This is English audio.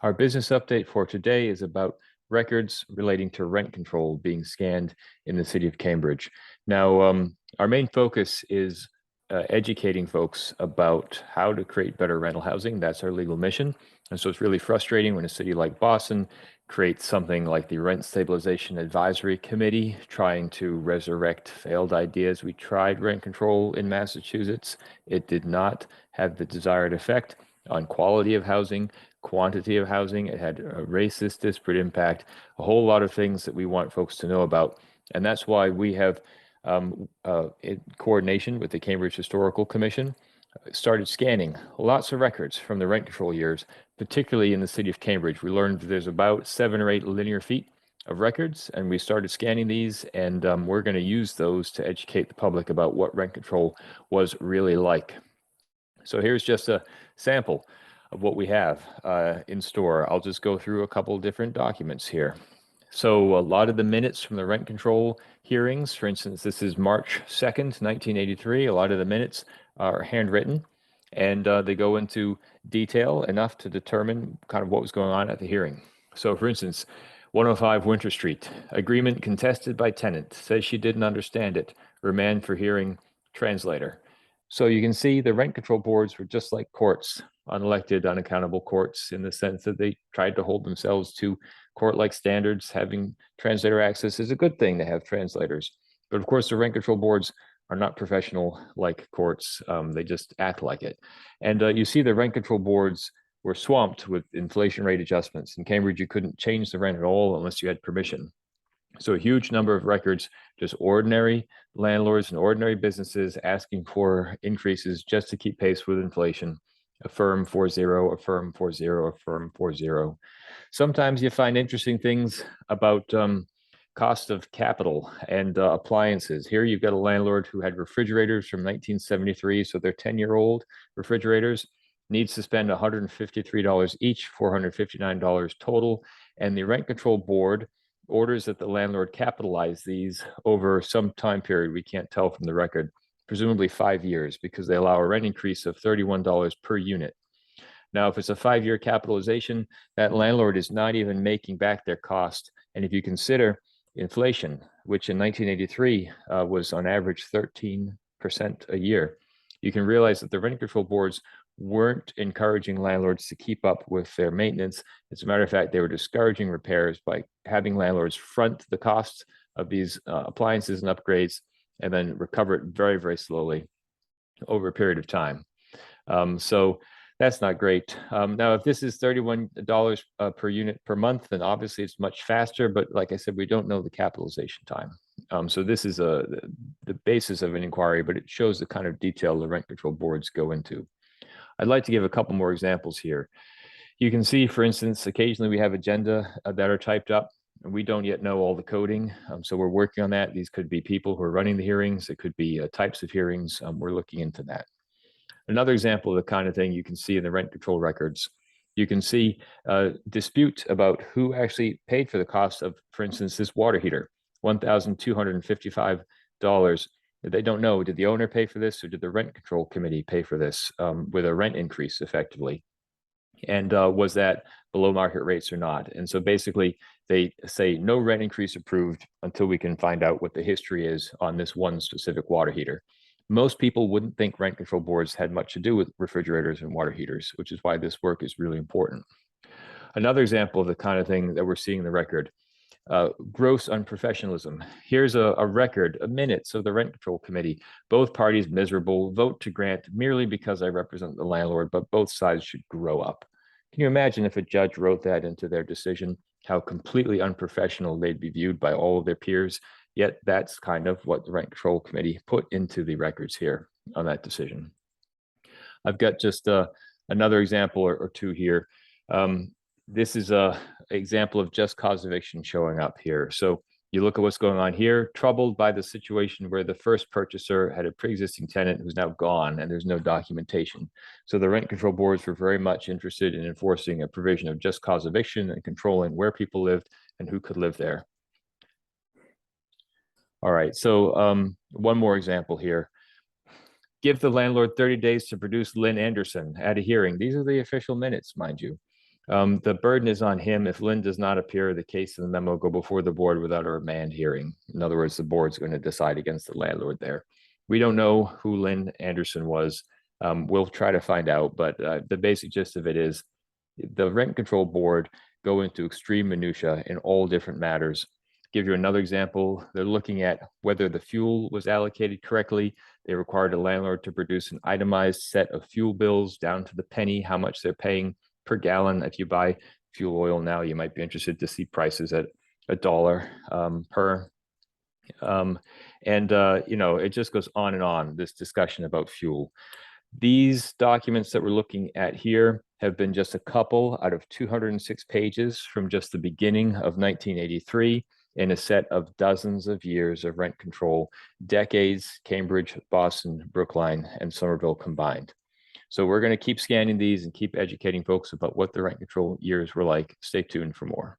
Our business update for today is about records relating to rent control being scanned in the city of Cambridge. Now, our main focus is educating folks about how to create better rental housing. That's our legal mission. And so it's really frustrating when a city like Boston creates something like the Rent Stabilization Advisory Committee trying to resurrect failed ideas. We tried rent control in Massachusetts. It did not have the desired effect on quality of housing, quantity of housing. It had a racist, disparate impact, a whole lot of things that we want folks to know about. And that's why we have, in coordination with the Cambridge Historical Commission, started scanning lots of records from the rent control years, particularly in the city of Cambridge. We learned there's about 7 or 8 linear feet of records, and we started scanning these, and we're going to use those to educate the public about what rent control was really like. So here's just a sample of what we have in store. I'll just go through a couple different documents here. So a lot of the minutes from the rent control hearings, for instance, this is March 2nd, 1983. A lot of the minutes are handwritten, and they go into detail enough to determine kind of what was going on at the hearing. So for instance, 105 Winter Street, agreement contested by tenant, says she didn't understand it, remand for hearing, translator. So you can see the rent control boards were just like courts, unelected, unaccountable courts, in the sense that they tried to hold themselves to court-like standards. Having translator access is a good thing to have translators. But of course, the rent control boards are not professional like courts. They just act like it. And you see the rent control boards were swamped with inflation rate adjustments. In Cambridge, you couldn't change the rent at all unless you had permission. So a huge number of records, just ordinary landlords and ordinary businesses asking for increases just to keep pace with inflation. A firm 40, a firm 40, a firm 40. Sometimes you find interesting things about cost of capital and appliances. Here you've got a landlord who had refrigerators from 1973, so they're 10-year-old refrigerators, needs to spend $153 each, $459 total, and the rent control board orders that the landlord capitalize these over some time period. We can't tell from the record, presumably 5 years, because they allow a rent increase of $31 per unit. Now, if it's a 5-year capitalization, that landlord is not even making back their cost. And if you consider inflation, which in 1983 was on average 13% a year, you can realize that the rent control boards weren't encouraging landlords to keep up with their maintenance. As a matter of fact, they were discouraging repairs by having landlords front the costs of these appliances and upgrades and then recover it very, very slowly over a period of time. So that's not great. Now, if this is $31 per unit per month, then obviously it's much faster. But like I said, we don't know the capitalization time. So this is the basis of an inquiry, but it shows the kind of detail the rent control boards go into. I'd like to give a couple more examples here. You can see, for instance, occasionally we have agenda that are typed up, and we don't yet know all the coding. So we're working on that. These could be people who are running the hearings. It could be types of hearings. We're looking into that. Another example of the kind of thing you can see in the rent control records, you can see dispute about who actually paid for the cost of, for instance, this water heater, $1,255. They don't know, did the owner pay for this or did the rent control committee pay for this with a rent increase effectively? And was that below market rates or not? And so basically they say no rent increase approved until we can find out what the history is on this one specific water heater. Most people wouldn't think rent control boards had much to do with refrigerators and water heaters, which is why this work is really important. Another example of the kind of thing that we're seeing in the record, gross unprofessionalism. Here's a record of minutes of the rent control committee. Both parties miserable, vote to grant merely because I represent the landlord, but both sides should grow up. Can you imagine if a judge wrote that into their decision, how completely unprofessional they'd be viewed by all of their peers? Yet that's kind of what the rent control committee put into the records here on that decision. I've got just another example or two here. This is an example of just cause eviction showing up here. So you look at what's going on here, troubled by the situation where the first purchaser had a pre-existing tenant who's now gone and there's no documentation. So the rent control boards were very much interested in enforcing a provision of just cause eviction and controlling where people lived and who could live there. All right, so one more example here. Give the landlord 30 days to produce Lynn Anderson at a hearing. These are the official minutes, mind you. The burden is on him. If Lynn does not appear, the case and the memo go before the board without a remand hearing. In other words, the board's going to decide against the landlord there. We don't know who Lynn Anderson was. We'll try to find out, but the basic gist of it is the rent control board go into extreme minutia in all different matters. Give you another example. They're looking at whether the fuel was allocated correctly. They required a landlord to produce an itemized set of fuel bills down to the penny, how much they're paying per gallon. If you buy fuel oil now, you might be interested to see prices at $1 per. It just goes on and on, this discussion about fuel. These documents that we're looking at here have been just a couple out of 206 pages from just the beginning of 1983 in a set of dozens of years of rent control, decades, Cambridge, Boston, Brookline, and Somerville combined. So we're going to keep scanning these and keep educating folks about what the rent control years were like. Stay tuned for more.